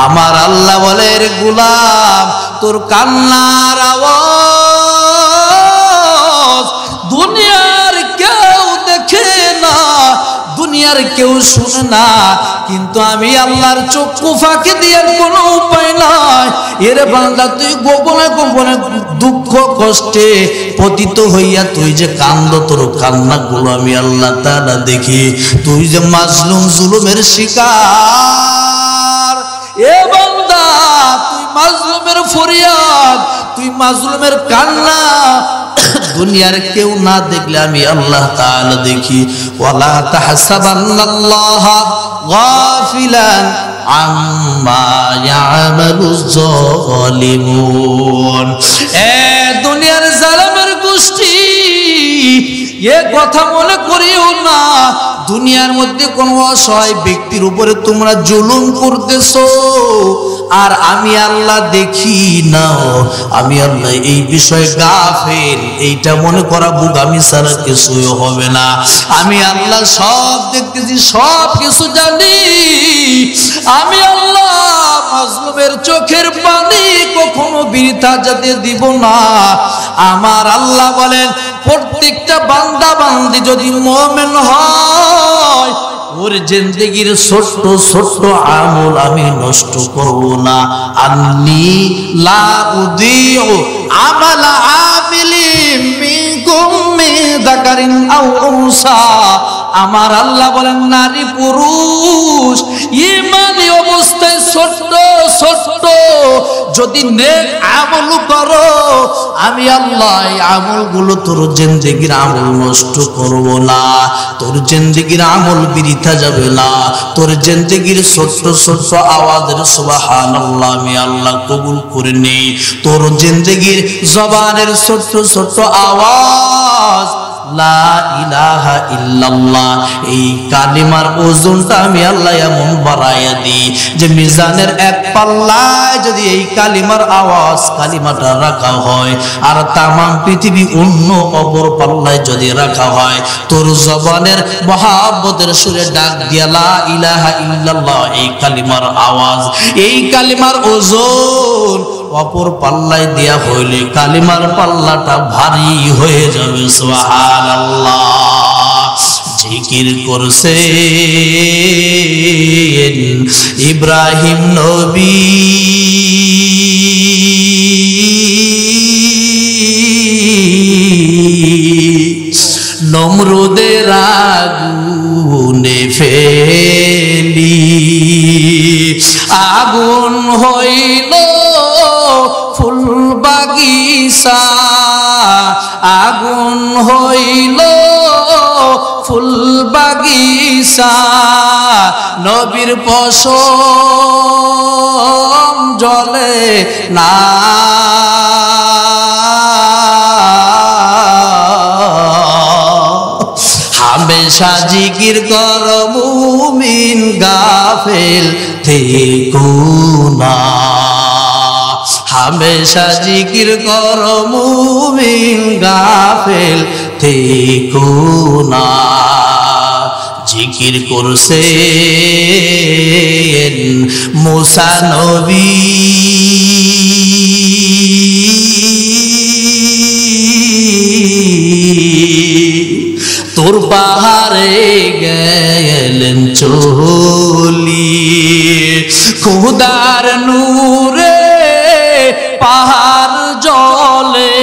আমার আল্লাহ বলে, রে গোলাম, তোর কান্নার আওয়াজ দুনিয়ার কেউ দেখে না, দুনিয়ার কেউ শুনে না, কিন্তু আমি আল্লাহর চক্ষু ফাঁকি দিয়ে কোনো উপায় নাই। এরে বান্দা, তুই গোপনে গোপনে দুঃখ কষ্টে পতিত হইয়া তুই যে কান্দ, তোর কান্নাগুলো আমি আল্লাহ তাআলা দেখি। তুই যে মাজলুম, জুলুমের শিকার, এ বান্দা, তুই মাজলুমের ফরিয়াদ, তুই মাজলুমের কান্না দুনিয়ার কেউ না দেখলে আমি আল্লাহ তাআলা দেখি। ওয়ালা তাহসাবান্নাল্লাহা গাফিলান আম্মা ইয়ামালুজ জালিমুন। এ দুনিয়ার জালেমের গোষ্ঠী, এ কথা মনে করিও না দুনিয়ার মধ্যে কোন অসহায় ব্যক্তির উপরে তোমরা জুলুম করতেছো আর আমি আল্লাহ দেখি না। আমি আল্লাহ এই বিষয়ে গাফিল, এইটা মনে করা বোকামি ছাড়া কিছুই হবে না। আমি আল্লাহ সব দেখতেছি, সব কিছু জানি। আমি আল্লাহ মাজলুমের চোখের পানি কখনো বৃথা যেতে দিব না। আমার আল্লাহ বলেন, প্রত্যেকটা বান্দা বান্দি যদি মুমিন হয়, ওর জিন্দেগির ছোট্ট ছোট্ট আমল আমি নষ্ট করব না। আন্নী লা উদিউ আমালা আমিলিন মিনকুম মিন যাকারিন আও উনসা। আমার আল্লাহ বলেন, নারী পুরুষ ঈমানি অবস্থায় ছোট্ট ছোট্ট যদি নেক আমল করো, আমি আল্লাহ এই আমলগুলো তোর জিন্দেগির আমল নষ্ট করব না। তোর জিন্দেগির আমল বৃথা যাবে না। তোর জিন্দেগির ছোট্ট ছোট্ট আওয়াজের সুবহানাল্লাহ আমি আল্লাহ কবুল করে নেই। তোর জিন্দেগির জবানের ছোট্ট ছোট্ট আওয়াজ লা ইলাহা ইল্লাল্লাহ, এই কালিমার ওজনটা আমি আল্লাহ এমন বাড়াইয়া দিই যে মিজানের এক পাল্লায় যদি এই কালিমার আওয়াজ, কালিমাটা রাখা হয়, আর তামাম পৃথিবী অন্য অপর পাল্লায় যদি রাখা হয়, তোর জবানের মহাব্বতের সুরে ডাক দিয়া লা ইলাহা ইল্লাল্লাহ, এই কালিমার আওয়াজ, এই কালিমার ওজন অপর পাল্লায় দেয়া হইলে কালিমার পাল্লাটা ভারী হয়ে যাবে। সুবহানাল্লাহ। জিকির করছে ইব্রাহিম নবী, নমরুদের আগুনে ফেলি, আগুন হইল ফুল বাগিচা, আগুন হইল ফুল বাগিচা, নবীর পশম জ্বলে না। হামেশা জিকির কর মুমিন, গাফিল থেকো না। হামেশা জিকির কর মুমিন, গাফিল থেকো না। জিকির করছে মুসা নবী, তোর পাহাড়ে গেলেন চলি, খোদার নূরে পাহাড় জ্বলে,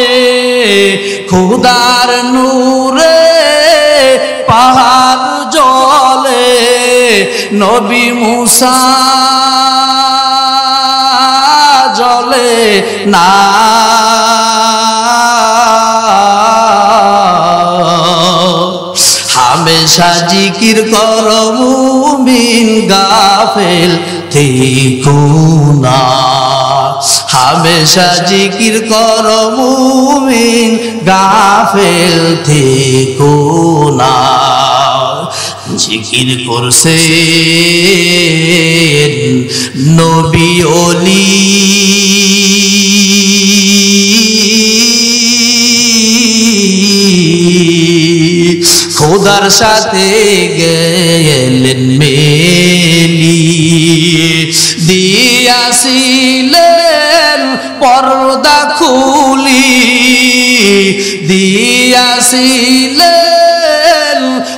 খোদার নূরে পাহাড় জ্বলে, নবী মুসা জ্বলে না। হামেশা জিকির কর মুমিন, গাফিল থেকো না। হামেশা জিকির কর মুমিন, গাফিল থেকো না। জিকির করছে নবী ওলি, খোদার সাথে গেলেন মেলি, দিয়াছিলেন পর্দা খুলি, দিয়াছিলেন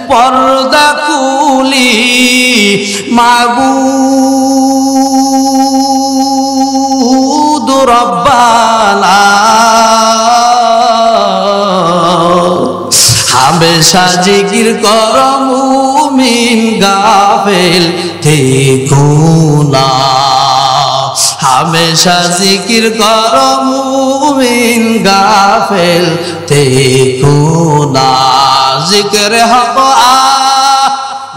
পর্দা খুলি, মাবুদ রব্বানা হামেশা জিকির কর মুমিন গাফেল থেকো না, হামেশা জিকির কর মুমিন গাফেল থেকো না। জিকির হক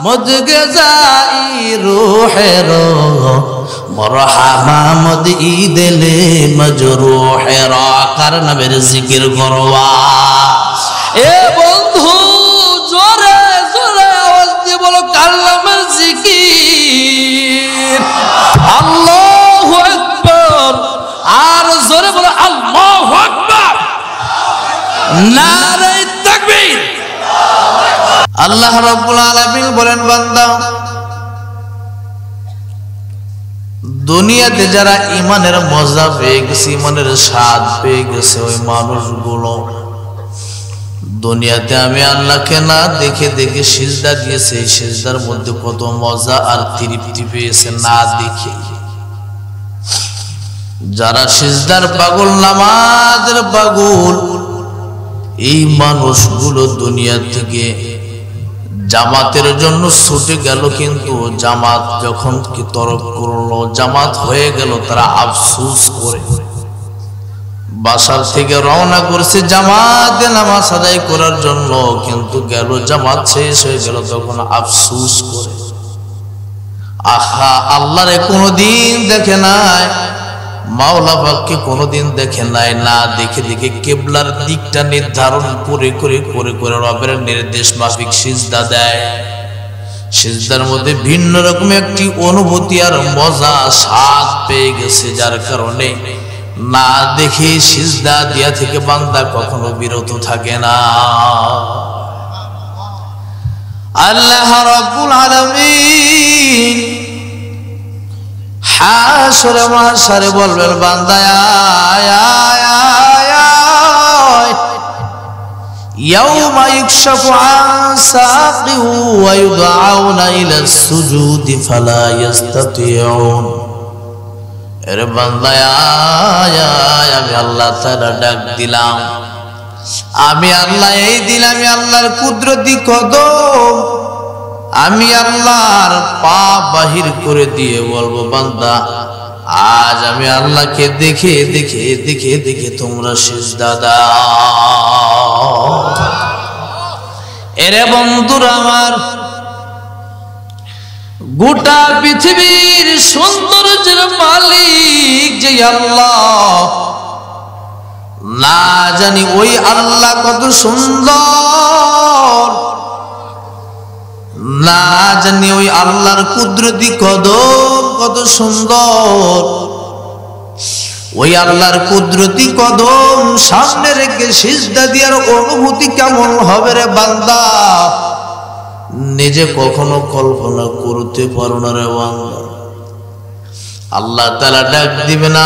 মজগে যাই রুহের মরহামা মদ ইদলে মজরুহের কার নবের জিকির করবা। এ বন্ধু জোরে জোরে আওয়াজ দিয়ে বলো কার নামের জিকির। আল্লাহু আকবার, আর জোরে বলো আল্লাহু আকবার, নারে তাকবীর। আল্লাহ রাব্বুল আলামিন বলেন বান্দা দুনিয়াতে যারা ইমানের মজা পেয়ে গেছে, ইমানের স্বাদ পেয়ে গেছে, ওই মানুষগুলো দুনিয়াতে আমি আল্লাহকে না দেখে দেখে সিজদা দিয়েছে, এই সিজদার মধ্যে কত মজা আর তৃপ্তি পেয়েছে না দেখে। যারা সিজদার পাগল, নামাজের পাগল, এই মানুষগুলো দুনিয়া থেকে জামাতের জন্য ছুটে গেল, কিন্তু জামাত যখন কি তরক করলো, জামাত হয়ে গেল, তারা আফসোস করে বাসার থেকে রওনা করছে জামাতে নামাজ আদায় করার জন্য, কিন্তু গেল জামাত শেষ হয়ে গেল, তখন আফসোস করে আহা আল্লাহরে কোনোদিন দেখে নাই, মাওলা পাককে কোনোদিন দেখে নাই, না দেখে দেখে কিবলার দিকটা নির্ধারণ করে করে করে করে রবের নির্দেশ মাফিক সিজদা দেয়। সিজদার মধ্যে ভিন্ন রকম একটি অনুভূতি আর মজা স্বাদ পেয়ে গেছে, যার কারণে না দেখে সিজদা দিয়া থেকে বান্দা কখনো বিরত থাকে না। আল্লাহ রাব্বুল আলামিন হাসরে মাহশরে বলবেন বান্দা আয় আয় আয় আয়, ইয়াউমা ইকশাফু আন সাকি ওয়া ইউদআউনা ইলা সুজুদি ফালা ইস্তাতিউন। এরে বান্দা আয় আয়, আমি আল্লাহ তাআলা ডাক দিলাম, আমি আল্লাহ এই দিন আমি আল্লাহর কুদরতি কদম আমি আল্লাহর পা বাহির করে দিয়ে বলবো বান্দা আজ আমি আল্লাহকে দেখে দেখে দেখে দেখে তোমরা সিজদা দাও। এরে বন্ধুরা আমার, গোটা পৃথিবীর সৌন্দর্যের মালিক যে আল্লাহ, না জানি ওই আল্লাহ কত সুন্দর, না জানি ওই আল্লাহর কুদরতি কদম কত সুন্দর, ওই আল্লাহর কুদরতি কদম সামনে রেখে সিজদা দেওয়ার অনুভূতি কেমন হবে রে বান্দা, নিজে কখনো কল্পনা করতে পারো না রে বান্দা। আল্লাহ তাআলা ডাক দিবে না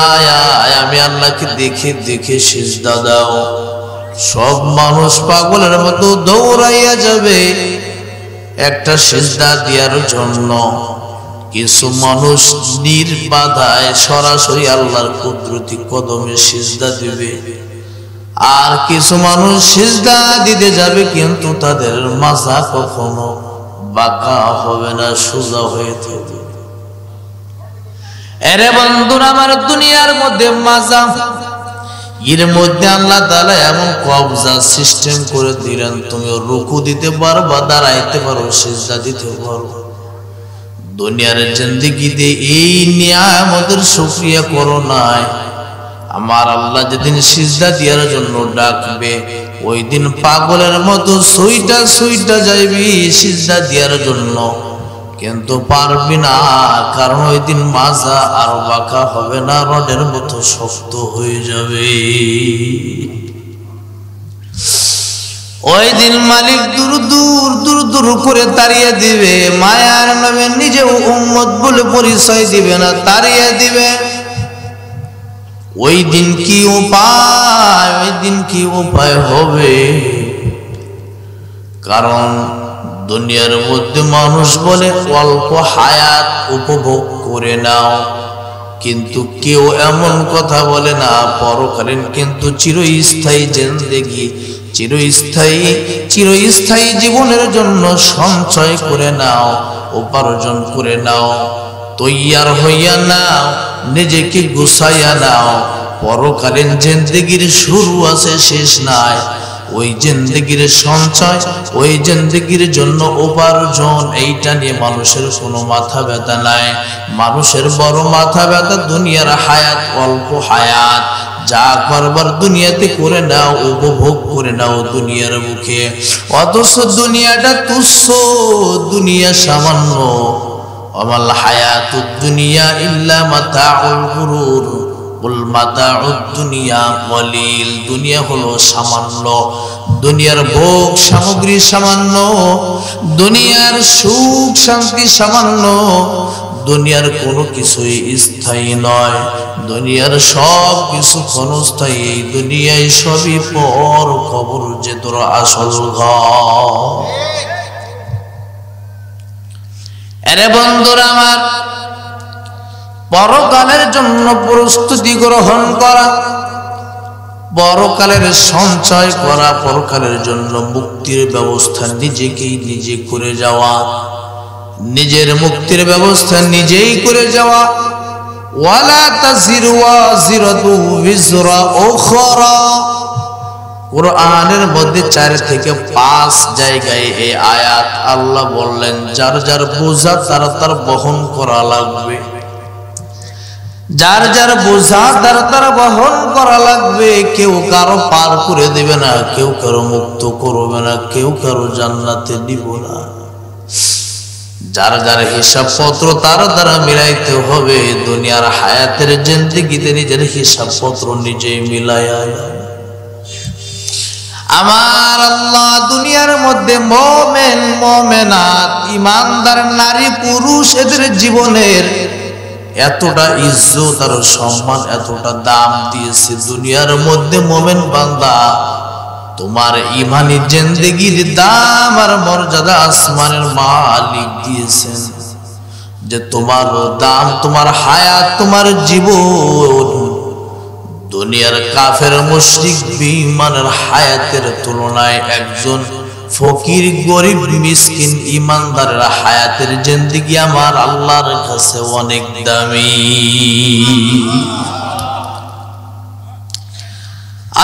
আয় আমি আল্লাহকে দেখে দেখে সিজদা দাও। সব মানুষ পাগলের মতো দৌড়াইয়া যাবে একটা সিজদা দেওয়ার জন্য, কিছু মানুষ নির্বাধায় সরাসরি আল্লাহর কুদরতি কদমে সিজদা দিবে, আর কিছু মানুষ সিজদা দিতে যাবে কিন্তু তাদের মাজা কখনো বাঁকা হবে না, সোজা হয়ে থাকবে। এরে বন্ধুরা আমার, দুনিয়ার মধ্যে মাজা এর মধ্যে আল্লাহ তাআলা এমন কবজা সিস্টেম করে দিলেন, তুমি রুকু দিতে পারবা, দাঁড়াইতে পারো, সিজদা দিতে পারো। দুনিয়ার জিন্দেগিতে এই নিয়ামতের শুকরিয়া করো নাই। আমার আল্লাহ যেদিন সিজদা দেওয়ার জন্য ডাকবে, ওই দিন পাগলের মতো সুইটা সুইটা যাইবি সিজদা দেওয়ার জন্য, কিন্তু পারবি না, কারণ ওই দিন মাজা আর বাঁকা হবে না, রডের মতো শক্ত হয়ে যাবে। ওই দিন মালিক দূর দূর দূর দূর করে তাড়িয়ে দিবে, মায়ার নামে নিজেও উম্মত বলে পরিচয় দিবে না, তাড়িয়ে দিবে। ওই দিন কি উপায়, ওই দিন কি উপায় হবে? কারণ দুনিয়ার মধ্যে মানুষ বলে অল্প হায়াত উপভোগ করে নাও, কিন্তু কেউ এমন কথা বলে না পরকালীন কিন্তু চিরস্থায়ী জিন্দেগি, চিরস্থায়ী জীবনের জন্য সঞ্চয় করে নাও, উপার্জন করে নাও, তৈয়ার হইয়া নাও, নিজেকে গুছাইয়া নাও। পরকালীন জিন্দেগির শুরু আছে, শেষ নাই। ওই জিন্দেগির সঞ্চয়, ওই জিন্দেগির জন্য উপার্জন, এইটা নিয়ে মানুষের কোনো মাথা ব্যথা নাই। মানুষের বড় মাথা ব্যথা দুনিয়ার হায়াত, অল্প হায়াত, যা করবার দুনিয়াতে করে নাও, উপভোগ করে নাও দুনিয়ার মুখে। অথচ দুনিয়াটা তুচ্ছ, দুনিয়া সামান্য। ওয়ামাল হায়াতুদ দুনিয়া ইল্লা মাতাউল গুরুর, কুল মাতাউদ দুনিয়া কলিল। দুনিয়া হলো সামান্য, দুনিয়ার ভোগ সামগ্রী সামান্য, দুনিয়ার সুখ শান্তি সামান্য। দুনিয়ার কোনো কিছুই স্থায়ী নয়, দুনিয়ার সব কিছু ক্ষণস্থায়ী। এই দুনিয়ায় সবই পর, খবর যে তোর আসল ঘর। আরে বন্ধুরা আমার, পরকালের জন্য প্রস্তুতি গ্রহণ করা, পরকালের সঞ্চয় করা, পরকালের জন্য মুক্তির ব্যবস্থা নিজেকেই নিজে করে যাওয়া, নিজের মুক্তির ব্যবস্থা নিজেই করে যাওয়া। ওয়ালা তাজিরু ওয়াজিরাতু বিজরা উখরা। কুরআনের মধ্যে 4 থেকে 5 জায়গায় এই আয়াত আল্লাহ বললেন যার যার বোঝা তার বহন করা লাগবে, যার যার বোঝা তার বহন করা লাগবে। কেউ কারো পার করে দেবে না, কেউ কারো মুক্ত করবে না, কেউ কারো জান্নাতে দিব না। যার যার হিসাব পত্র তার দ্বারা মিলাইতে হবে। দুনিয়ার হায়াতের জিন্দেগিতে নিজের হিসাব পত্র নিজেই মিলায়া। আমার আল্লাহ দুনিয়ার মধ্যে মুমিন মুমিনাত ইমানদার নারী পুরুষ এদের জীবনের এতটা ইজ্জত আর সম্মান, এতটা দাম দিয়েছে। দুনিয়ার মধ্যে মুমিন বান্দা, তোমার ইমানি জিন্দেগির দাম আর মর্যাদা আসমানের মালিক দিয়েছেন। যে তোমার দাম, তোমার হায়াত, তোমার জীবন দুনিয়ার কাফের মুশরিক বেঈমানের হায়াতের তুলনায় একজন ফকির গরিব মিসকিন ইমানদারের হায়াতের জিন্দেগি আমার আল্লাহর কাছে অনেক দামি।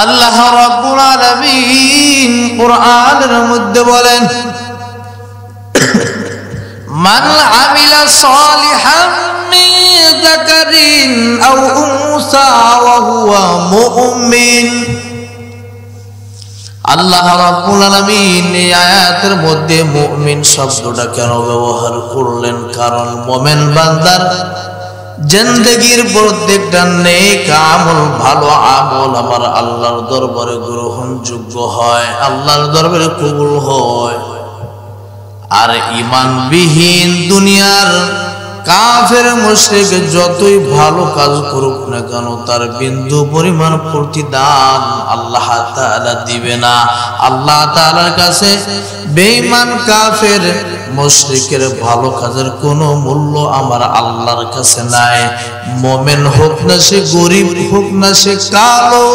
আল্লাহ রাব্বুল আলামিন কুরআনের মধ্যে বলেন, মান আমিলা সালিহান মিন যাকারিন আও উনসা ওয়া হুয়া মুমিন। আল্লাহ রাব্বুল আলামিন এই আয়াতের মধ্যে মুমিন শব্দটা কেন ব্যবহার করলেন? কারণ মুমিন বান্দার জিন্দেগির প্রত্যেকটা নেক আমল, ভালো আমল আমার আল্লাহর দরবারে গ্রহণযোগ্য হয়, আল্লাহর দরবারে কবুল হয়। আর ঈমানবিহীন দুনিয়ার কাফের মুশরিক যতই ভালো কাজ করুক না কেন তার বিন্দু পরিমাণ প্রতিদান আল্লাহ তাআলা দিবে না। আল্লাহ তাআলার কাছে বেঈমান কাফের মুশরিকের ভালো কাজের কোনো মূল্য আমার আল্লাহর কাছে নাই। মুমিন হোক না সে গরিব, হোক না সে কালো,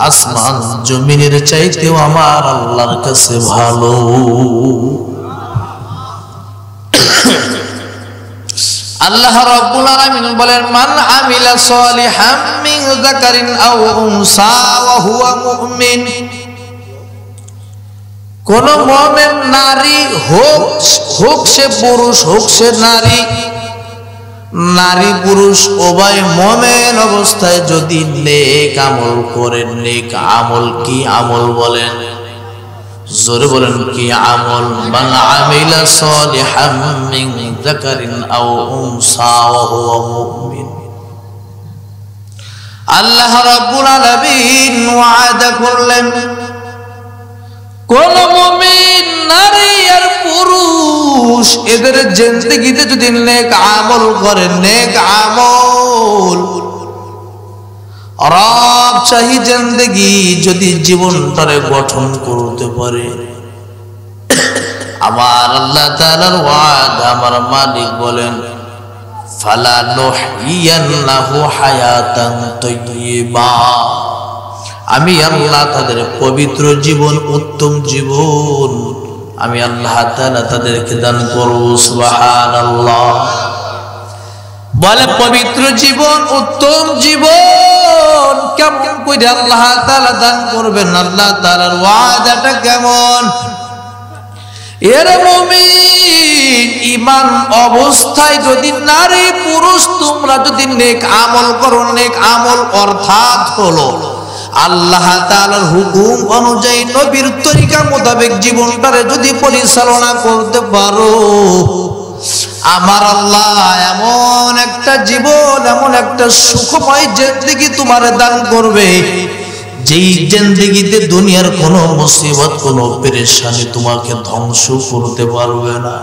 আসমান জমিনের চাইতেও আমার আল্লাহর কাছে ভালো। আল্লাহ রাব্বুল আলামিন বলেন, মান আমিলা সালিহাম মিন যাকারিন আও উনসা ওয়া হুয়া মুমিন। কোন মুমিন নারী হোক সে পুরুষ, হোক সে নারী, নারী পুরুষ উভয় মুমিন অবস্থায় যদি নেক আমল করেন, নেক আমল কি আমল বলেন? জোরে বলেন কি আমল? মান আমিলা সালিহাম মিন যাকারিন আও উনসা ওয়া হুয়া মুমিন। আল্লাহ রাব্বুল আলামিন ওয়াদা করলেন কোন মুমিন নারী আর পুরুষ এদের জিন্দেগিতে যদি নেক আমল করে, নেক আমল রব চাহি জিন্দেগি যদি জীবনটারে গঠন করতে পারে, আমার আল্লাহ তাআলার ওয়াদা, আমার মালিক বলেন ফালা নুহইয়ান্নাহু হায়াতান তাইয়্যিবা, আমি আল্লাহ তাদের পবিত্র জীবন, উত্তম জীবন আমি আল্লাহ তাআলা তাদেরকে দান করব। সুবহানাল্লাহ। বলে পবিত্র জীবন, উত্তম জীবন কেমন করে আল্লাহ তাআলা দান করবেন? আল্লাহ তাআলার ওয়াদাটা কেমন? এর মুমিন ঈমান অবস্থায় যদি নারী পুরুষ তোমরা যদি নেক আমল করো, নেক আমল অর্থাৎ হলো আল্লাহ তাআলার হুকুম অনুযায়ী নবীর তরিকা মোতাবেক জীবনটারে যদি পরিচালনা করতে পারো, আমার আল্লাহ এমন একটা জীবন, এমন একটা সুখময় জিন্দেগি তোমারে দান করবে, যেই জিন্দেগিতে দুনিয়ার কোনো মুসিবত, কোনো পেরেশানি তোমাকে ধ্বংস করতে পারবে না।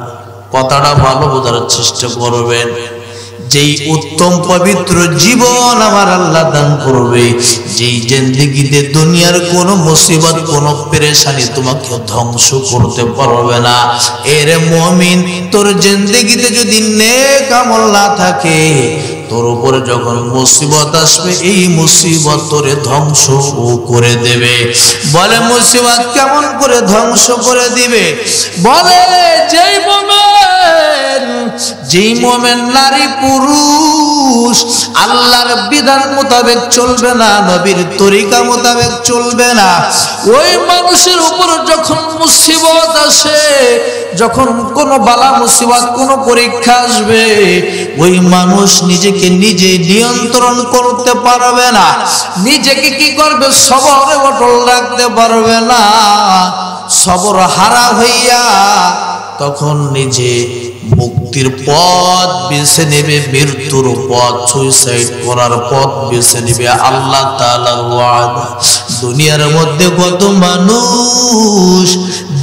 কথাটা ভালো বোঝার চেষ্টা করবেন। যেই উত্তম পবিত্র জীবন আমার আল্লাহ দান করবে, যেই জিন্দেগিতে দুনিয়ার কোনো মুসিবত, কোনো পেরেশানি তোমাকে ধ্বংস করতে পারবে না। এর মুমিন, তোর জিন্দেগিতে যদি নেক আমল না থাকে, তোর উপরে যখন মুসিবত আসবে, এই মুসিবত তোরে ধ্বংস করে দেবে। বলে মুসিবত কেমন করে ধ্বংস করে দিবে? বলে যেই মোমেন নারী পুরুষ আল্লাহর বিধান মোতাবেক চলবে না, নবীর তরিকা মোতাবেক চলবে না, ওই মানুষের উপর যখন মুসিবত আসে, যখন কোনো বালা মুসিবত, কোনো পরীক্ষা আসবে, ওই মানুষ নিজেকে নিজে নিয়ন্ত্রণ করতে পারবে না, নিজেকে কি করবে? সবরে অটল রাখতে পারবে না। সবর হারা হইয়া তখন নিজে মুক্তির পথ বেছে নেবে, মৃত্যুর পথ, সুইসাইড করার পথ বেছে নেবে। আল্লাহ তাআলার ওয়াদা। দুনিয়ার মধ্যে কত মানুষ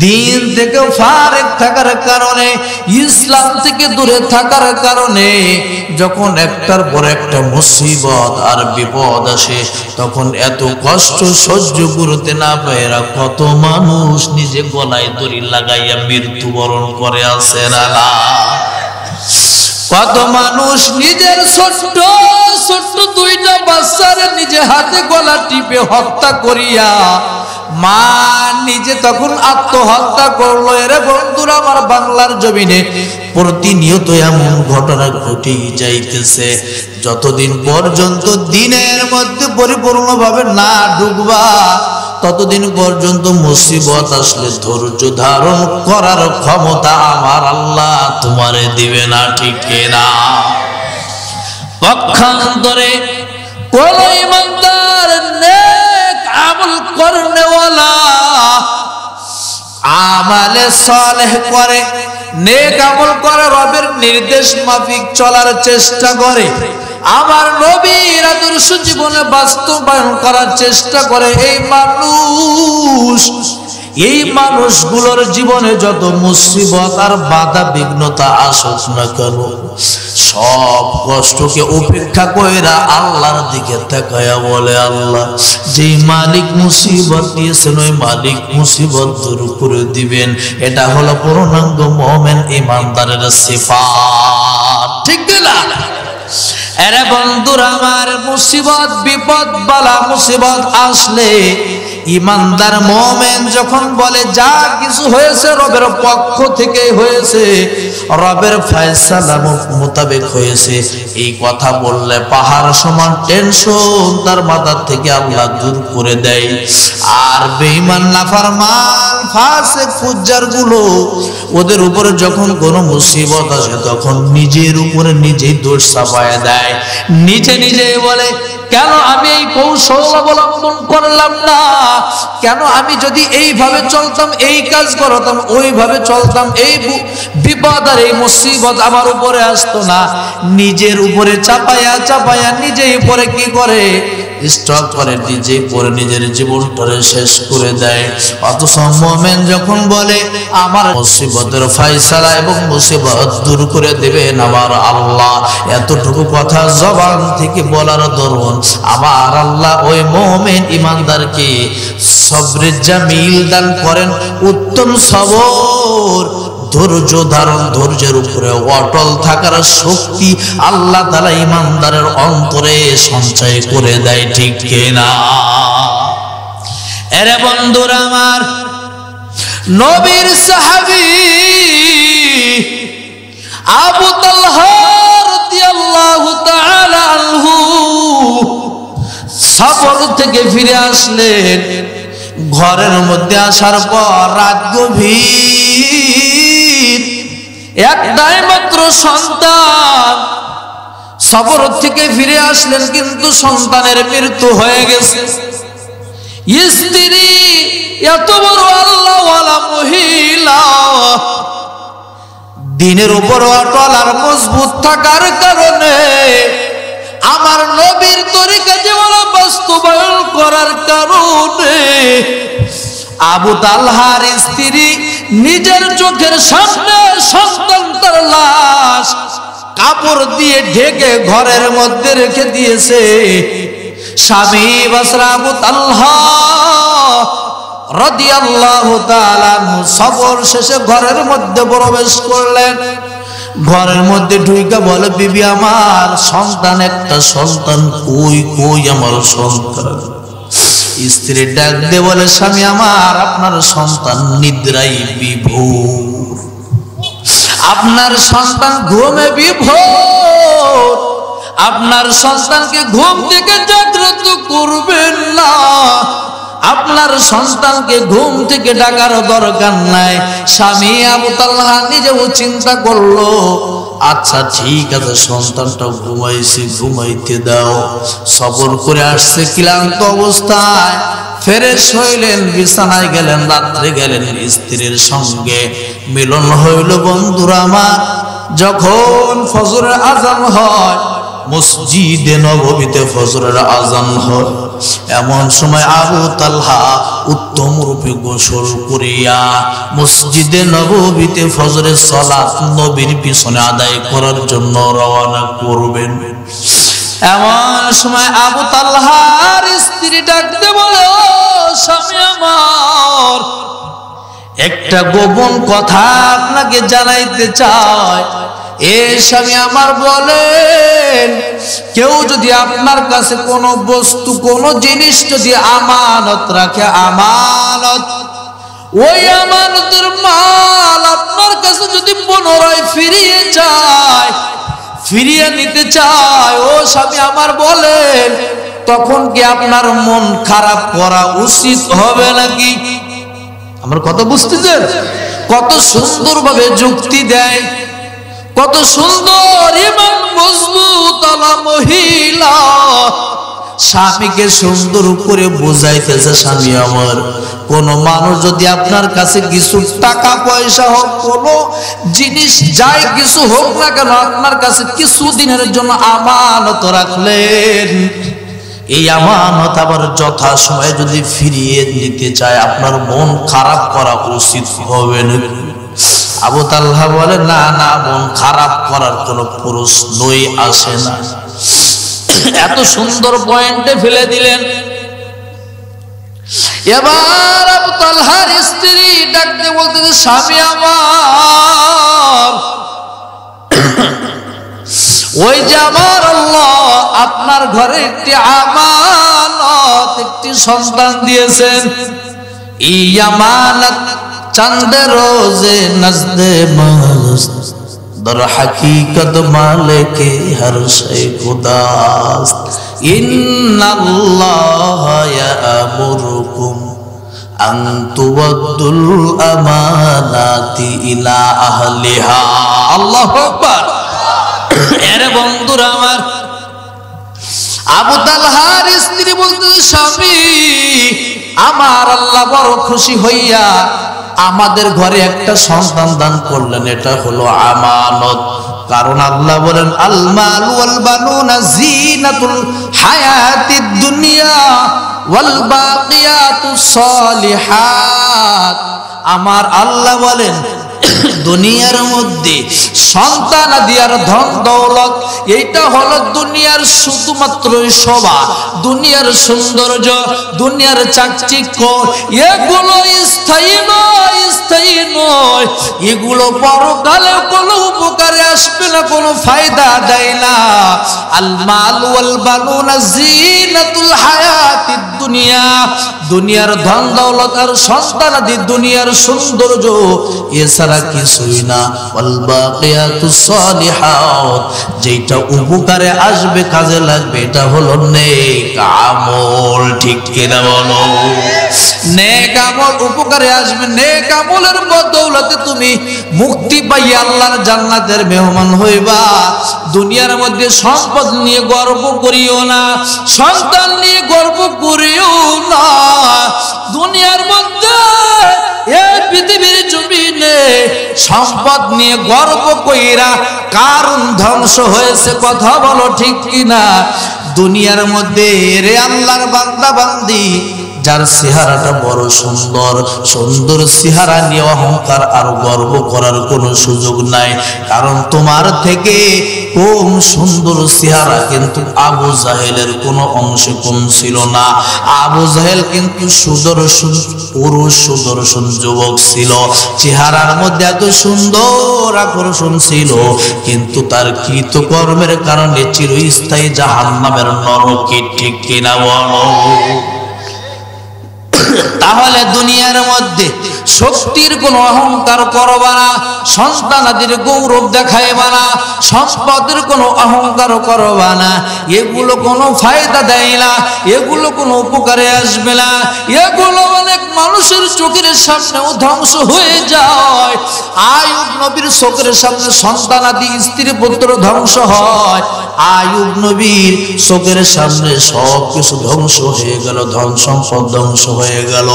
দিন থেকে ফারেক থাকার কারণে, ইসলাম থেকে দূরে থাকার কারণে যখন একটার পর একটা মুসিবত আর বিপদ আসে, তখন এত কষ্ট সহ্য করতে না পারে কত মানুষ নিজে গলায় দড়ি লাগাইয়া মৃত্যুবরণ করে আছে না। কত মানুষ নিজের ছোট্ট ছোট্ট দুইটা বাচ্চারে নিজে হাতে গলা টিপে হত্যা করিয়া মা নিজে তখন আত্মহত্যা করলো। এরে বন্ধুরা, আমার বাংলার জমিনে প্রতিনিয়ত এমন ঘটনা ঘটেই যাইতেছে। যতদিন পর্যন্ত দিনের মধ্যে পরিপূর্ণভাবে না ঢুকবা, ততদিন পর্যন্ত মুসিবত আসলে ধৈর্য ধারণ করার ক্ষমতা আমার আল্লাহ তোমারে দিবে না, ঠিক না? পক্ষান্তরে কোন ইমানদার নেক আমল করনেওয়ালা, আমালে সালেহ করে, নেক আমল করে, রবের নির্দেশ মাফিক চলার চেষ্টা করে, আমার নবীর আদর্শ জীবনে বাস্তবায়ন করার চেষ্টা করে, এই মানুষগুলোর জীবনে যত মুসিবত আর বাধা বিঘ্নতা আসুক না কেন, সব কষ্টকে উপেক্ষা কইরা আল্লাহর দিকে তাকায়া বলে, আল্লাহ যেই মালিক মুসিবত দিয়েছেন, ওই মালিক মুসিবত দূর করে দিবেন। এটা হলো পূর্ণাঙ্গ মুমিন ঈমানদারের সিফাত, ঠিক না? এরে বন্ধুরা আমার, মুসিবত বিপদ বালা মুসিবত আসলে ঈমানদার মুমিন যখন বলে যা কিছু হয়েছে রবের পক্ষ থেকে হয়েছে, রবের ফয়সালা মোতাবেক হয়েছে, এই কথা বললে পাহাড় সমান টেনশন তার মাথা থেকে আল্লাহ দূর করে দেয়। আর বেঈমান নাফরমান ফাসিক ফুজ্জার গুলো, ওদের উপরে যখন কোনো মুসিবত আসে তখন নিজের উপরে নিজেই দোষ চাপায় দেয়, নিজে নিজেই বলে কেন আমি এই কৌশল অবলম্বন করলাম না, কেন আমি যদি এইভাবে চলতাম, এই কাজ করতাম, ওইভাবে চলতাম, এই বিপদ আর এই মুসিবত আমার উপরে আসতো না। নিজের উপরে চাপায়া চাপায়া নিজেই পরে কি করে? স্টক করে নিজে পরে নিজের জীবনটারে শেষ করে দেয়। অথচ মুমিন যখন বলে আমার মুসিবতের ফয়সালা এবং মুসিবত দূর করে দেবেন আমার আল্লাহ, এতটুকু কথা জবান থেকে বলার দরুন আমার আল্লাহ ওই মুমিন ইমানদারকে সবরে জামিল দান করেন, উত্তম সবর, ধৈর্য ধারণ, ধৈর্যের উপরে অটল থাকার শক্তি আল্লাহ তাআলা ইমানদারের অন্তরে সঞ্চয় করে দেয়। ঠিক কিনা? এরে বন্ধুরা আমার, নবীর সাহাবী আবু তালহা রাদিয়াল্লাহু তাআলা আনহু সফর থেকে ফিরে আসলেন। ঘরের মধ্যে আসার পর রাত গভীর, একটাই মাত্র সন্তান। সফর থেকে ফিরে আসলেন কিন্তু সন্তানের মৃত্যু হয়ে গেছে। স্ত্রী এত বড় আল্লাহওয়ালা মহিলা, দিনের উপর অটল আর মজবুত থাকার কারণে, আমার নবীর তরিকা যেমন বাস্তবায়ন করার কারণে আবু তালহার স্ত্রী নিজের চোখের সামনে সন্তানটার লাশ কাপড় দিয়ে ঢেকে ঘরের মধ্যে রেখে দিয়েছে। স্বামী বাসরা আবু তালহা রাদিয়াল্লাহু তাআলা সফর শেষে ঘরের মধ্যে প্রবেশ করলেন। ঘরের মধ্যে ঢুইকা বলে, বিবি আমার সন্তান, একটা সন্তান কই, কই আমার সন্তান? স্ত্রী ডাক দিয়ে বলে, স্বামী আমার আপনার সন্তান নিদ্রায় বিভোর, আপনার সন্তান ঘুমে বিভোর, আপনার সন্তানকে ঘুম থেকে জাগ্রত করবেন না, আপনার সন্তানকে ঘুম থেকে ডাকার দরকার নাই। স্বামী আবু তালহা নিজেও চিন্তা করলো, আচ্ছা ঠিক আছে, সন্তানটা ঘুমাইছে, ঘুমাইতে দাও। সফর করে আসছে ক্লান্ত অবস্থায়, ফ্রেশ হইলেন, বিছানায় গেলেন, রাত্রে গেলেন, স্ত্রীর সঙ্গে মিলন হইল। বন্ধুরা আমার, যখন ফজরের আজান হয়, মসজিদে নববীতে ফজরের আজান হয়, এমন সময় আবু তালহা উত্তম রূপে গোসল করিয়া মসজিদে নববীতে ফজরের সালাত নবীর পিছনে আদায় করার জন্য রওনা করবেন। এমন সময় আবু তালহার স্ত্রী ডাকতে বলে, ও স্বামী আমার, একটা গোপন কথা আপনাকে জানাইতে চাই। এ স্বামী আমার বলেন, কেউ যদি আপনার কাছে কোনো বস্তু, কোনো জিনিস যদি আমানত রাখে, আমানত, ওই আমানতের মাল আপনার কাছে যদি পুনরায় ফিরিয়ে চায়, ফিরিয়ে নিতে চায়, ও স্বামী আমার বলেন, তখন কি আপনার মন খারাপ করা উচিত হবে নাকি? আমার কথা বুঝতেছেন? কত সুন্দর ভাবে যুক্তি দেয়, কত সুন্দর ইমান মজবুত আলা মহিলা স্বামীকে সুন্দর করে বোঝাইতেছে, স্বামী আমার, কোন মানুষ যদি আপনার কাছে কিছু টাকা পয়সা হোক, কোন জিনিস যাই কিছু হোক না কেন, আপনার কাছে কিছু দিনের জন্য আমানত রাখলেন, এই আমানত আবার যথা সময়ে যদি ফিরিয়ে নিতে চায়, আপনার মন খারাপ করা উচিত হবে না? আবু তালহা বলে, না না, মন খারাপ করার কোনো প্রশ্নই আসে না। এত সুন্দর পয়েন্টে ফেলে দিলেন। এবার আবু তালহার স্ত্রী ডাকতে বলতেছে, স্বামী আমার, ওই যে আমার আল্লাহ আপনার ঘরে একটি আমানত, একটি সন্তান দিয়েছেন, এই আমানত চাঁদে রোজে নজদে মালুস দর হकीकत মালিকে হর শে খুদাস্ত, ইন্নাল্লাহ ইয়ামুরুকুম আন তুওয়াদ্দুল আমানাতি ইলা আহলিহা। আল্লাহু আকবার। এর বন্ধুরা আমার, আবু তালহার স্ত্রী বলতেছে, স্বামী আমার আল্লাহ বড় খুশি হইয়া আমাদের ঘরে একটা সন্তান দান করলেন, এটা হলো আমানত। কারণ আল্লাহ বলেন, আল মাল ওয়াল বানুনা জিনাতুল হায়াতিদ দুনিয়া ওয়াল বাকিয়াতুস সালিহাত। আমার আল্লাহ বলেন দুনিয়ার মধ্যে সন্তান আদি আর ধন দৌলত এইটা হলো দুনিয়ার শুধুমাত্র শোভা, দুনিয়ার সৌন্দর্য, দুনিয়ার চাকচিক্য। এগুলো স্থায়ী নয়, স্থায়ী নয়। এগুলো পরকালে কোনো উপকারে আসবে না, কোনো ফায়দা দেয় না। আল মাল ওয়াল বানুনা জিনাতুল হায়াতিদ দুনিয়া। দুনিয়ার ধন দৌলত আর সন্তান আদি দুনিয়ার সৌন্দর্য, এছাড়া কিছুই না। ওয়াল বাকিয়াতুস সালিহাত, যেটা উপকারে আসবে, কাজে লাগবে, এটা হলো নেক আমল। ঠিক কিনা বলো? নেক আমল উপকারে আসবে। নেক আমলের বদৌলতে তুমি মুক্তি পাইয়া আল্লাহর জান্নাতের মেহমান হইবা। দুনিয়ার মধ্যে সম্পদ নিয়ে গর্ব করিও না, সন্তান নিয়ে গর্ব করিও না। দুনিয়ার মধ্যে এই পৃথিবীর জমিনে সম্পদ নিয়ে গর্ব কইরা কারণ ধ্বংস হয়েছে। কথা বলো ঠিক কিনা? দুনিয়ার মধ্যে রে আল্লাহর বান্দা বান্দি, যার চেহারাটা বড় সুন্দর, সুন্দর চেহারা নিয়ে অহংকার আর গর্ব করার কোনো সুযোগ নাই। কারণ তোমার থেকে কম সুন্দর চেহারা কিন্তু আবু জাহেলের কোনো অংশে কম ছিল না। আবু জাহেল কিন্তু সুদর্শন পুরুষ, সুদর্শন যুবক ছিল। চেহারার মধ্যে এত সুন্দর আকর্ষণ ছিল, কিন্তু তার কৃতকর্মের কারণে চিরস্থায়ী জাহান্নামের নরকে। ঠিক কিনা বলো? তাহলে দুনিয়ার মধ্যে শক্তির কোনো অহংকার করবা না, সন্তানাদের গৌরব দেখাইবা না, সম্পদের কোনো অহংকার করবা না। এগুলো কোনো ফায়দা দেয় না, এগুলো কোনো উপকারে আসবে না। এগুলো অনেক মানুষের চোখের সামনেও ধ্বংস হয়ে যায়। আইয়ুব নবীর চোখের সামনে সন্তানাদি স্ত্রী পুত্র ধ্বংস হয়। আইয়ুব নবীর চোখের সামনে সব কিছু ধ্বংস হয়ে গেল, ধন সম্পদ ধ্বংস হয়ে গেল,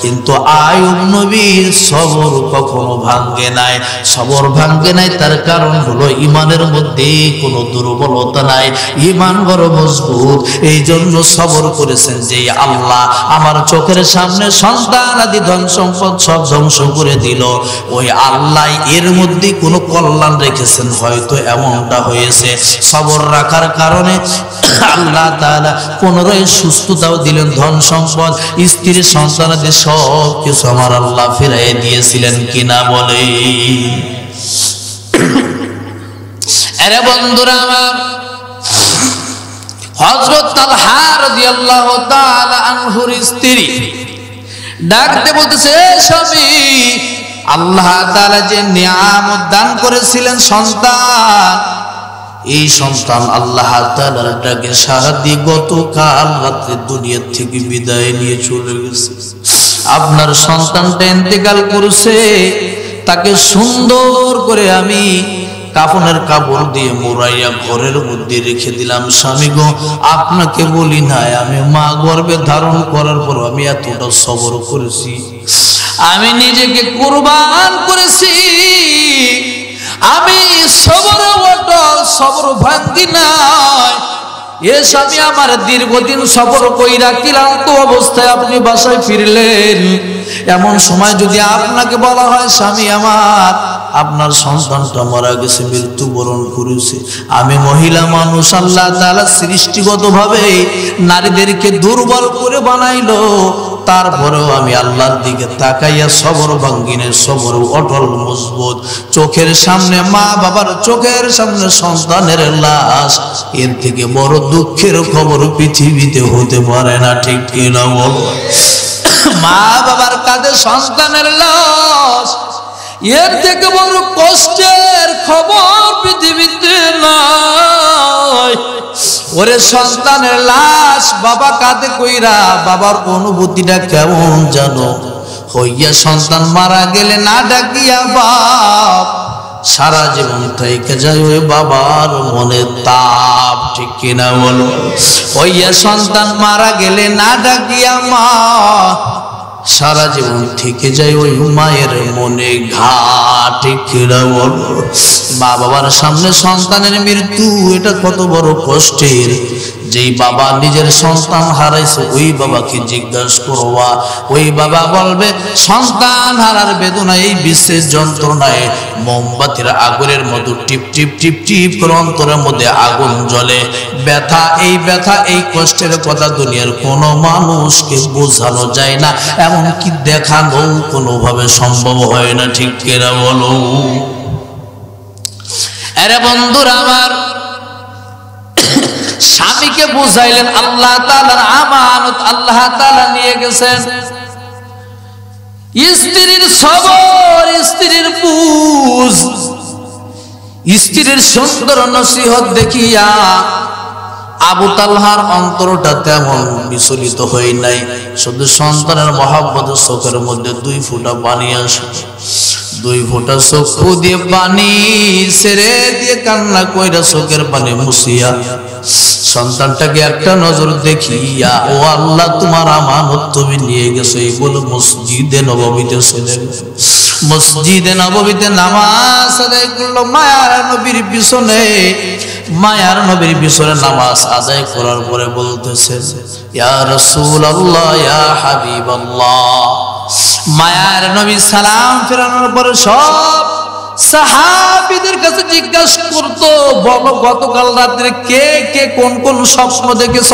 কিন্তু আইয়ুব নবীর সবর কখনো ভাঙ্গে নাই। সবর ভাঙ্গে নাই, তার কারণ হলো ইমানের মধ্যে কোনো দুর্বলতা নাই, ইমান বড় মজবুত। এই জন্য সবর করেছেন যে আল্লাহ আমার চোখের সামনে সন্তান আদি ধন সম্পদ সব ধ্বংস করে দিল, ওই আল্লাহ এর মধ্যে কোনো কল্যাণ রেখেছেন, হয়তো এমনটা হয়েছে। সবর রাখার কারণে আল্লাহ তাআলা পুনরায় সুস্থতাও দিলেন, ধন সম্পদ স্ত্রী সন্তানাদের সব কিছু আমার আল্লাহ ফিরাইয়ে দিয়েছিলেন। কিনা বলে? আরে বন্ধুরা আমার, হযরত তালহা রাদিয়াল্লাহু তাআলা আনহুর স্ত্রী ডাকতে বলতেছে, স্বামী, আল্লাহ তাআলা যে নিয়ামত দান করেছিলেন সন্তান, এই সন্তান আল্লাহ তাআলার ডাকে সাড়া দিয়ে গতকাল রাতে দুনিয়া থেকে বিদায় নিয়ে চলে গেছে। আপনার সন্তানটা ইন্তেকাল করেছে, তাকে সুন্দর করে আমি কাফনের কাপড় দিয়ে মোড়াইয়া ঘরের মধ্যে রেখে দিলাম। স্বামী গো, আপনাকে বলি নাই আমি মা গর্ভে ধারণ করার পর আমি এতটা সবর করেছি, আমি নিজেকে কুরবান করেছি, আমি সবর অটল, সবর ভাঙ্গি নাই। এ স্বামী, আমার দীর্ঘদিন সবর কইরা ক্লান্ত অবস্থায় আপনি বাসায় ফিরলেন। এমন সময় যদি আপনাকে বলা হয়, স্বামী আমার, আপনার সন্তানটা মারা গেছে, মৃত্যুবরণ করেছে, আমি মহিলা মানুষ, আল্লাহ তাআলা সৃষ্টিগতভাবে নারীদেরকে দুর্বল করে বানাইলো, তারপরেও আমি আল্লাহর দিকে তাকাইয়া সবর ভাঙ্গিনে, সবর অটল মজবুত। চোখের সামনে মা বাবার চোখের সামনে সন্তানের লাশ, এর থেকে বড় দুঃখের খবর পৃথিবীতে হতে পারে না। ঠিক কিনা বলো? মা বাবার কাঁধে সন্তানের লাশ, এর থেকে বড় কষ্টের খবর পৃথিবীতে নাই। ওরে সন্তানের লাশ বাবা কাঁধে কইরা, বাবার অনুভূতিটা কেমন জানো? হইয়া সন্তান মারা গেলে না ডাকিয়া বাপ, সারা জীবন থেকে যায় ওই বাবার মনে তাপ। ঠিক কিনা বলো? হইয়া সন্তান মারা গেলে না ডাকিয়া মা, সারা জীবন থেকে যায় ওই মায়ের মনে ঘাটে কিরা বলো। মা বাবার সামনে সন্তানের মৃত্যু, এটা কত বড় কষ্টের। যেই বাবা নিজের সন্তান হারাইছে ওই বাবাকে জিজ্ঞাসা করবা, ওই বাবা বলবে সন্তান হারার বেদনা এই বিশ্বের যন্ত্রণায় মোমবাতির আগুনের মতো টিপ টিপ টিপ টিপ করে অন্তরের মধ্যে আগুন জ্বলে। ব্যথা, এই ব্যথা, এই কষ্টের কথা দুনিয়ার কোনো মানুষকে বোঝানো যায় না, এমনকি দেখানো কোনোভাবে সম্ভব হয় না। ঠিক কিনা বলো? আরে বন্ধুরা আমার, স্বামীকে বুঝাইলেন আল্লাহ তাআলার আমানত আল্লাহ তাআলা নিয়ে গেছেন। স্ত্রীর সবর, স্ত্রীর বুঝ, স্ত্রীর সুন্দর নসিহত দেখিয়া আবু তালহার অন্তরটা তেমন বিচলিত হই নাই। শুধু সন্তানের মহাব্বত চোখের মধ্যে 2 ফোঁটা পানি আসে, 2 ফোঁটা চক্ষু দিয়ে পানি ছেড়ে দিয়ে কান্না কইরা চোখের পানি মুছিয়া সন্তানটাকে একটা নজর দেখিয়া, ও আল্লাহ তোমার আমানত তুমি নিয়ে গেছো, এই বলে মসজিদে নববীতে চলে গেল। মসজিদে নববীতে নামাজ আদায় করলো মায়ার নবীর পিছনে। মায়ার নবীর পিছনে নামাজ আদায় করার পরে বলতেছে, ইয়া রাসূলুল্লাহ, ইয়া হাবিবাল্লাহ। মায়ার নবী সালাম ফেরানোর পরে সব সাহাবীদের কাছে জিজ্ঞাসা করতো, বলো গতকাল রাত্রে কে কে কোন কোন স্বপ্ন দেখেছ?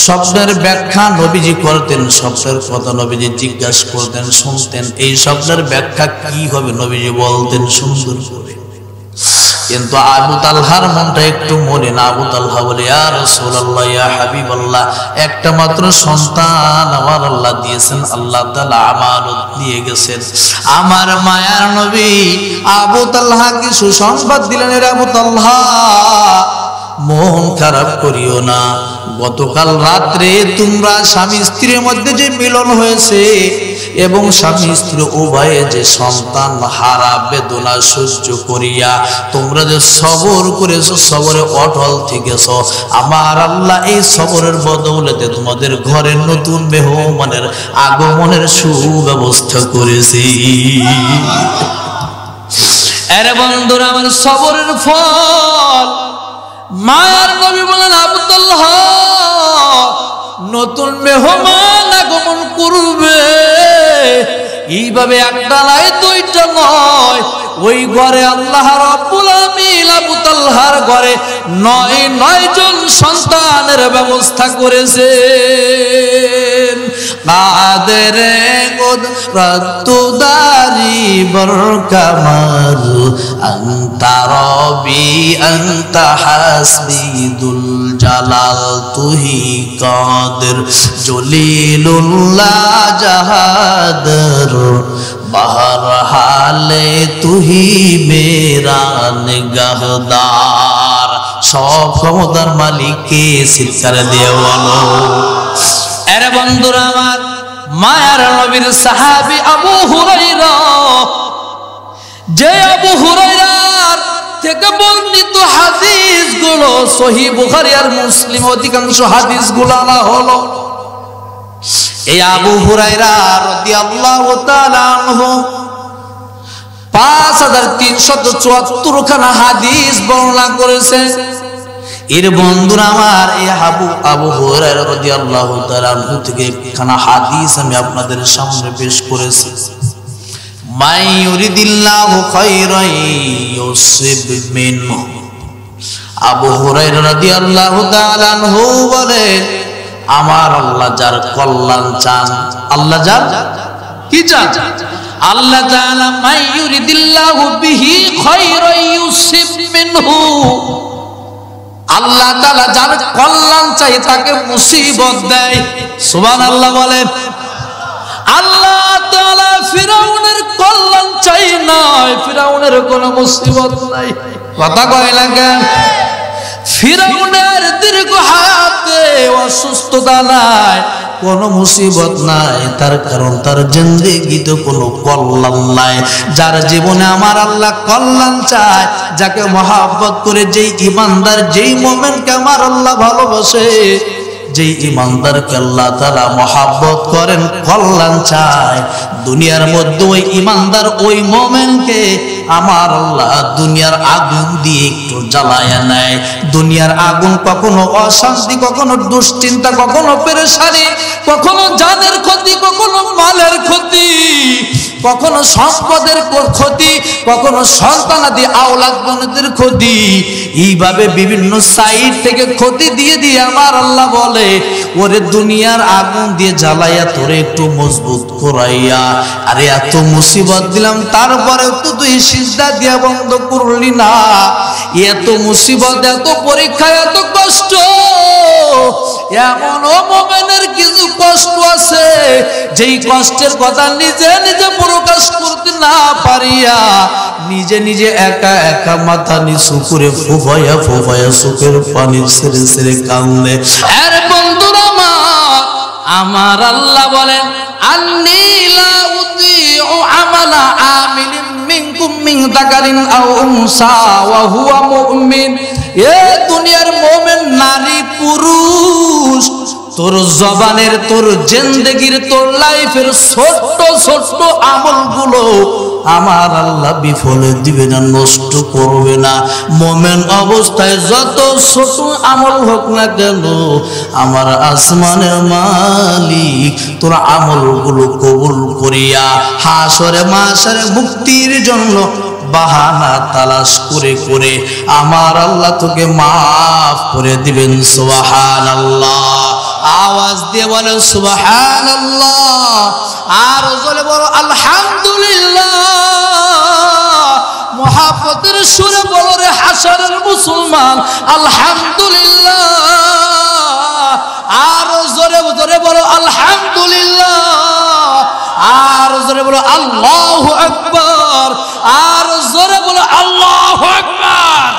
স্বপ্নের ব্যাখ্যা নবীজি করতেন, স্বপ্নের কথা নবীজি জিজ্ঞাসা করতেন, শুনতেন। এই স্বপ্নের ব্যাখ্যা কি হবে নবীজি বলতেন সুন্দর করে। কিন্তু আবু তালহার মনটা একটু মনে না। আবু তালহা বলে, ইয়া রাসূলুল্লাহ, ইয়া হাবিবাল্লাহ, একটা মাত্র সন্তান আমার আল্লাহ দিয়েছেন, আল্লাহ তাআলা আমানত দিয়ে গেছেন। আমার মায়ার নবী আবু তালহাকে সুসংবাদ দিলেন, এর আবু তালহা মন খারাপ করিও না, গতকাল রাত্রে তোমরা স্বামী স্ত্রীর মধ্যে যে মিলন হয়েছে এবং স্বামী স্ত্রী উভয়ে যে সন্তান হারা বেদনা সহ্য করিয়া তোমরা যে সবর করেছো, সবরে অটল থেকেছ, আমার আল্লাহ এই সবরের বদৌলতে তোমাদের ঘরে নতুন মেহমানের আগমনের সুব্যবস্থা করেছি। আরে বন্ধুরা আমার, সবরের ফল মায়ার নবী বলেন, আবু তালহা নতুন মেহমান আগমন করবে। এইভাবে একটা নয়, 2টা নয়, ওই ঘরে আল্লাহ রাব্বুল আলামিন আবু তালহার ঘরে 9 জন সন্তানের ব্যবস্থা করেছেন। কাদের কুদরতদারি বরকামার আনতা রবি আনতা হাসবিদুল জালাল তুহি কাদের জলিলুল্লাহ জাহাদর বাহর হালে তুহি মেরা নিগাহদার। সব ক্ষমতার মালিককে চিৎকার দিয়ে বলো। আরে বন্ধুরা আমার, মায়ার নবীর সাহাবী আবু হুরায়রা, যে আবু হুরায়রার থেকে বর্ণিত হাদিসগুলো সহিহ বুখারী আর মুসলিম অধিকাংশ হাদিসগুলো আনা হলো। এই আবু হুরায়রা রাদিয়াল্লাহু তাআলা আনহু 5374 খানা হাদিস বর্ণনা করেছেন। এর বন্ধুরা আমার, এই আবু হুরায়রা রাদিয়াল্লাহু তাআলা আনহু থেকে খানা হাদিস আমি আপনাদের সামনে পেশ করেছি। মাই ইউরিদিল্লাহু খায়রান ইউসিব মিনহু। আবু হুরায়রা রাদিয়াল্লাহু তাআলা আনহু বলেন, আমার আল্লাহ যার কল্যাণ চান, আল্লাহ যার কি চান? আল্লাহ তাআলা মাই ইউরিদিল্লাহু বিহি খায়রান ইউসিব মিনহু। আল্লাহ তাআলা যার কল্যাণ চাই তাকে মুসিবত দেয়। সুবহানাল্লাহ বলেন। আল্লাহ তাআলা ফিরাউনের কল্যাণ চাই নাই, ফিরাউনের কোনো মুসিবত নাই। কথা কয় না কেন? ফিরাউনের দীর্ঘ হায়াতে অসুস্থতা নাই, কোনো মুসিবত নাই, তার কারণ তার জিন্দেগিতে কোনো কল্যাণ নাই। যার জীবনে আমার আল্লাহ কল্যাণ চায়, যাকে মহব্বত করে, যেই ইমানদার, যেই মুমিনকে আমার আল্লাহ ভালোবাসে, যেই ইমানদারকে আল্লাহ তাআলা মহব্বত করেন, কল্যাণ চায়, দুনিয়ার মধ্যে ওই ইমানদার ওই মুমিনকে আমার আল্লাহ দুনিয়ার আগুন দিয়ে একটু জ্বালায়া নেয়। দুনিয়ার আগুন কখনো অশান্তি, কখনো দুশ্চিন্তা, কখনো পেরেশানি, কখনো জানের ক্ষতি, কখনো মালের ক্ষতি, কখনো সম্পদের ক্ষতি, কখনো সন্তানাদি আওলাদ বনদের ক্ষতি, এইভাবে বিভিন্ন সাইড থেকে ক্ষতি দিয়ে দিয়ে আমার আল্লাহ বলে ওরে দুনিয়ার আগুন দিয়ে জ্বালাইয়া তোরে একটু মজবুত করাইয়া, আরে এত মুসিবত দিলাম তারপরেও তো তুই সিজদা দিয়া বন্ধ করলি না। এত মুসিবত, এত পরীক্ষা, এত কষ্ট, এমন মুমিনের কিছু কষ্ট আছে যেই কষ্টের কথা নিজে নিজে প্রকাশ করতে না পারিয়া নিজে নিজে একা একা মাথা নিচু করে ফুফায়া ফুফায়া চোখের পানি ছেড়ে ছেড়ে কান্দে। আর বন্ধুরা আমার আল্লাহ বলেন আন্নী লা উযীউ আমালা আমিলিন মিনকুম মিন যাকারিন আও উনসা ওয়া হুয়া মুমিন। এ দুনিয়ার মুমিন নারী পুরুষ, তোর জবানের, তোর জিন্দেগির, তোর লাইফের ছোট্ট ছোট্ট আমলগুলো আমার আল্লাহ বিফলে দিবে না, নষ্ট করবে না। মুমিন অবস্থায় যত ছোট আমল হোক না কেন, আমার আসমানের মালিক তোর আমলগুলো কবুল করিয়া হাসরে মাশরে মুক্তির জন্য বাহানা তালাশ করে করে আমার আল্লাহ তোকে মাফ করে দিবেন। সুবহানাল্লাহ। আওয়াজ দিয়ে বলো সুবহানাল্লাহ, আর জোরে বলো আলহামদুলিল্লাহ। মুহাব্বতের সুরে বলো রে হাশরের মুসলমান আলহামদুলিল্লাহ, আর জোরে জোরে বলো আলহামদুলিল্লাহ, আর জোরে বলো আল্লাহু আকবার, আর জোরে বলো আল্লাহু আকবার।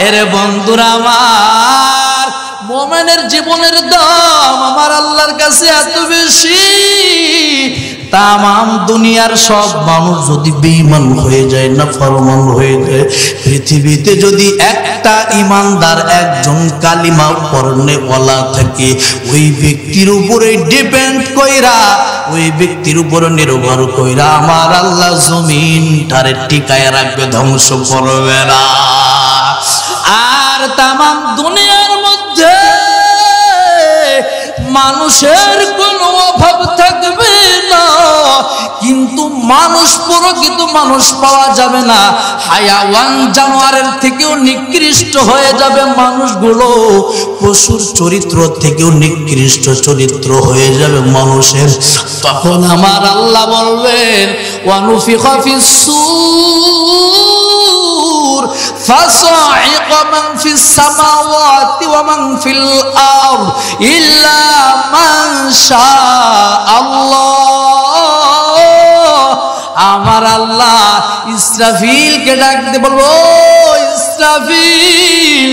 এর বন্ধুরা আমার, মুমিনের জীবনের দাম আমার আল্লাহর কাছে এত বেশি, তামাম দুনিয়ার সব মানুষ যদি বেঈমান হয়ে যায়, নাফরমান হয়ে যায়, পৃথিবীতে যদি একটা ইমানদার, একজন কালিমা পড়নেওয়ালা থাকে, ওই ব্যক্তির উপরে ডিপেন্ড কইরা, ওই ব্যক্তির উপরে নির্ভর কইরা আমার আল্লাহ জমিনটারে টিকায় রাখবে, ধ্বংস করবে না। আর তামাম দুনিয়ার মধ্যে মানুষের কোনো অভাব থাকবে না, কিন্তু মানুষ প্রকৃত মানুষ পাওয়া যাবে না। হায়াওয়ান জানোয়ারের থেকেও নিকৃষ্ট হয়ে যাবে মানুষগুলো, পশুর চরিত্র থেকেও নিকৃষ্ট চরিত্র হয়ে যাবে মানুষের। তখন আমার আল্লাহ বলবেন ওয়ানুফিখা ফিস-সূর فصعق من في السماوات ومن في الأرض إلا من شاء الله। আমার আল্লাহ ইসরাফিলকে ডাকতে বলবো, ইসরাফিল,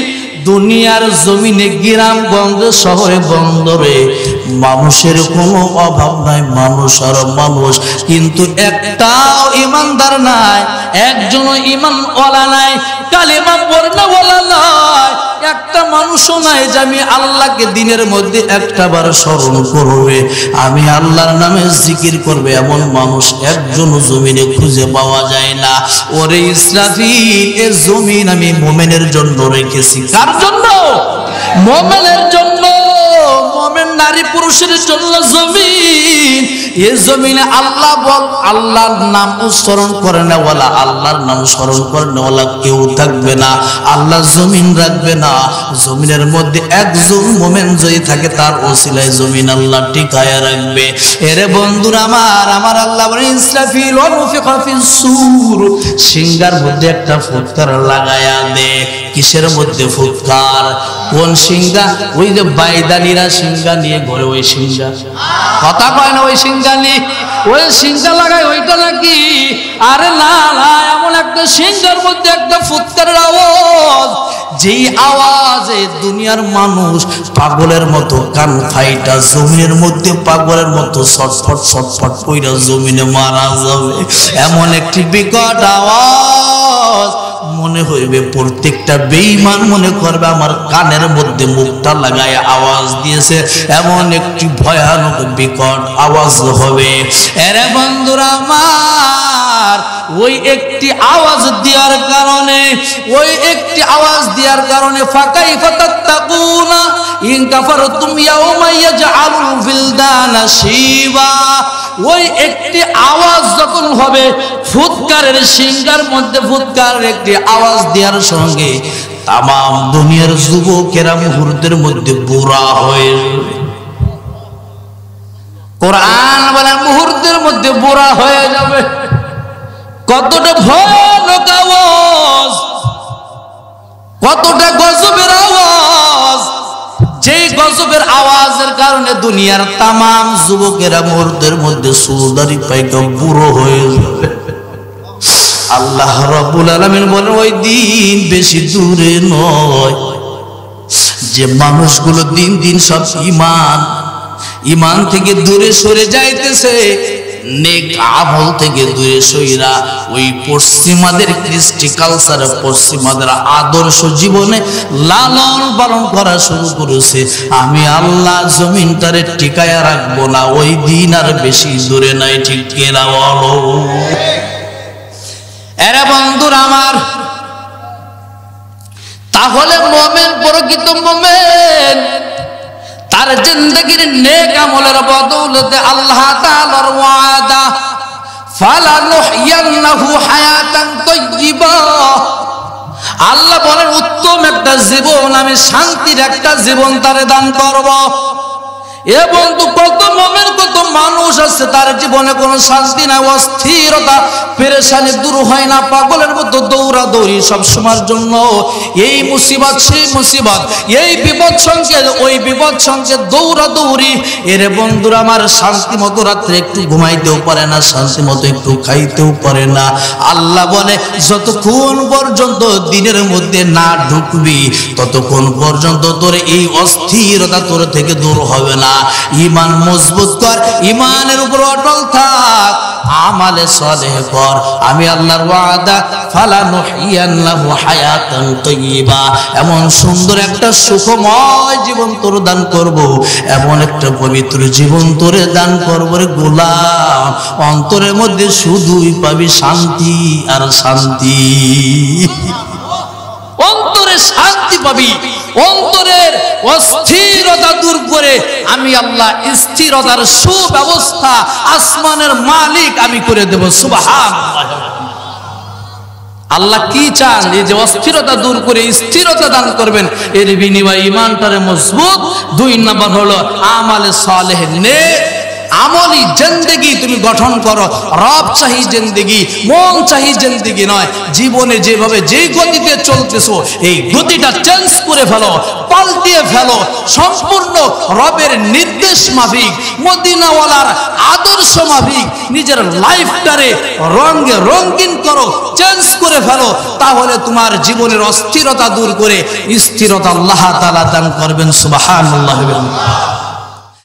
দুনিয়ার জমিনে গ্রামগঞ্জে শহরে বন্দরে মানুষের কোনো অভাব নাই, মানুষ আর মানুষ, কিন্তু একটাও ইমানদার নাই, একজনও ঈমানওয়ালা নাই, কালেমা পড়নেওয়ালা নাই, একটা মানুষও নাই যে আমি আল্লাহকে দিনের মধ্যে একটাবার স্মরণ করবে, আমি আল্লাহর নামে জিকির করবে, এমন মানুষ একজনও জমিনে খুঁজে পাওয়া যায় না। ওরে ইসরাফিল, এ জমিন আমি মুমিনের জন্য রেখেছি। কার জন্য? মুমিনের জন্য, মুমিন নারী পুরুষের জন্য জমিন। এই জমিনে আল্লাহ বল, আল্লাহর নাম উচ্চারণ করে নেওয়ালা, আল্লাহর নাম স্মরণ করে নেওয়ালা কেউ থাকবে না। আল্লাহ জমিন রাখবে না, জমিনের মধ্যে একজন মুমিন যদি থাকে তার ওসিলায় জমিন আল্লাহ টিকায়া রাখবে। এরে বন্ধুরা আমার, আমার আল্লাহ বলেন ইসরাফিল ওয়ানুফিখা ফিস-সূর, সিংহার মধ্যে একটা ফুৎকার লাগায়া দে। কিসের মধ্যে ফুৎকার? কোন সিংহা? ওই যে বাইদানিরা সিংহা নিয়ে ঘরে, ওই সিংহা কথা কয় না, ওই সিংহা নিয়ে, ওই সিংহা লাগায় ওইটা নাকি? আরে না না, এমন একটা সিংহার মধ্যে একটা ফুৎকারের আওয়াজ, যেই আওয়াজে দুনিয়ার মানুষ পাগলের মতো কান ফাইটা জমিনের মধ্যে পাগলের মতো ছটফট কইরা জমিনে মারা যাবে, এমন একটি বিকট আওয়াজ মনে হইবে প্রত্যেকটা বেঈমান মনে করবে আমার কানের মধ্যে মুখটা লাগায় আওয়াজ দিয়েছে, এমন একটি ভয়ানক বিকট আওয়াজ হবে। এরে বন্ধুরা আমার, ওই একটি আওয়াজ দেওয়ার কারণে ফাকাইফা তাত্তাকুনা ইন কাফারতুম ইয়াওমা ইয়াজআলুল ফিলদানা শিবা, ওই একটি আওয়াজ যখন হবে, ফুৎকারের সিংহার মধ্যে ফুৎকারের একটি আওয়াজ দেওয়ার সঙ্গে তামাম দুনিয়ার যুবকেরা মুহূর্তের মধ্যে বুড়া হয়ে যাবে। কোরআন বলে মুহূর্তের মধ্যে বুড়া হয়ে যাবে। কতটা ভয়ানক আওয়াজ, কতটা গজবের আওয়াজ, যেই গজবের আওয়াজের কারণে দুনিয়ার তামাম যুবকেরা মুহূর্তের মধ্যে চুলদারি পাইকা বুড়ো হয়ে যাবে। আল্লাহ রাব্বুল আলামিন বলেন ওই দিন বেশি দূরে নয় যে মানুষগুলো দিন দিন সব ঈমান থেকে দূরে সরে যাইতেছে, নেক আমল থেকে দূরে সইরা ওই পশ্চিমাদের কৃষ্টি কালচার, পশ্চিমাদের আদর্শ জীবনে লালন পালন করা শুরু করেছে। আমি আল্লাহ জমিনটারে টিকায়া রাখবো না, ওই দিন আর বেশি দূরে নাই। ঠিক কিনা বলো? এরে বন্ধুরা আমার, তাহলে মুমিন, প্রকৃত মুমিন তার জিন্দেগির নেক আমলের বদৌলতে আল্লাহ তাআলার ওয়াদা ফালানুহইয়ান্নাহু হায়াতান তাইয়্যিবা, আল্লাহ বলেন উত্তম একটা জীবন, আমি শান্তির একটা জীবন তারে দান করব। এ বন্ধু, কত মুমিন, কত মানুষ আছে তার জীবনে কোনো শান্তি নাই, অস্থিরতা পেরেশানি দূর হয় না, পাগলের মতো দৌড়াদৌড়ি সব সময়ের জন্য, এই মুসিবত সেই মুসিবত, এই বিপদ সংকেত ওই বিপদ সংকেত দৌড়াদৌড়ি। এর বন্ধুরা আমার, শান্তি মতো রাত্রে একটু ঘুমাইতেও পারে না, শান্তি মতো একটু খাইতেও পারে না। আল্লাহ বলে যতক্ষণ পর্যন্ত দিনের মধ্যে না ঢুকবি ততক্ষণ পর্যন্ত তোর এই অস্থিরতা তোর থেকে দূর হবে না। ঈমান মজবুত কর, ঈমানের উপর অটল থাক, আমালে সালেহ কর। আমি আল্লাহর ওয়াদা ফালানুহইয়ান্নাহু হায়াতান তাইয়্যিবা, এমন সুন্দর একটা সুখময় জীবন তোর দান করব, এমন একটা পবিত্র জীবন তোরে দান করব রে গোলাম। অন্তরের মধ্যে শুধুই পাবি শান্তি আর শান্তি, অন্তরে শান্তি পাবি, অন্তরের অস্থিরতা দূর করে আমি আল্লাহ স্থিরতার সুব্যবস্থা, আসমানের মালিক আমি করে দেব। সুবহানাল্লাহ। আল্লাহ কি চান? এই যে অস্থিরতা দূর করে স্থিরতা দান করবেন, এর বিনিময়ে ঈমানটারে মজবুত। 2 নাম্বার হলো আমালে সালেহ, নেক আমলি জিন্দেগি তুমি গঠন করো। রব চাহি জিন্দেগি, মন চাহি জিন্দেগি নয়। জীবনে যেভাবে যেই গতিতে চলতেছো এই গতিটা চেঞ্জ করে ফেলো, পাল্টিয়ে ফেলো, সম্পূর্ণ রবের নির্দেশ মাফিক, মদিনাওয়ালার আদর্শ মাফিক নিজের লাইফটারে রঙে রঙিন করো, চেঞ্জ করে ফেলো। তাহলে তোমার জীবনের অস্থিরতা দূর করে স্থিরতা আল্লাহ তাআলা দান করবেন। সুবহানাল্লাহ।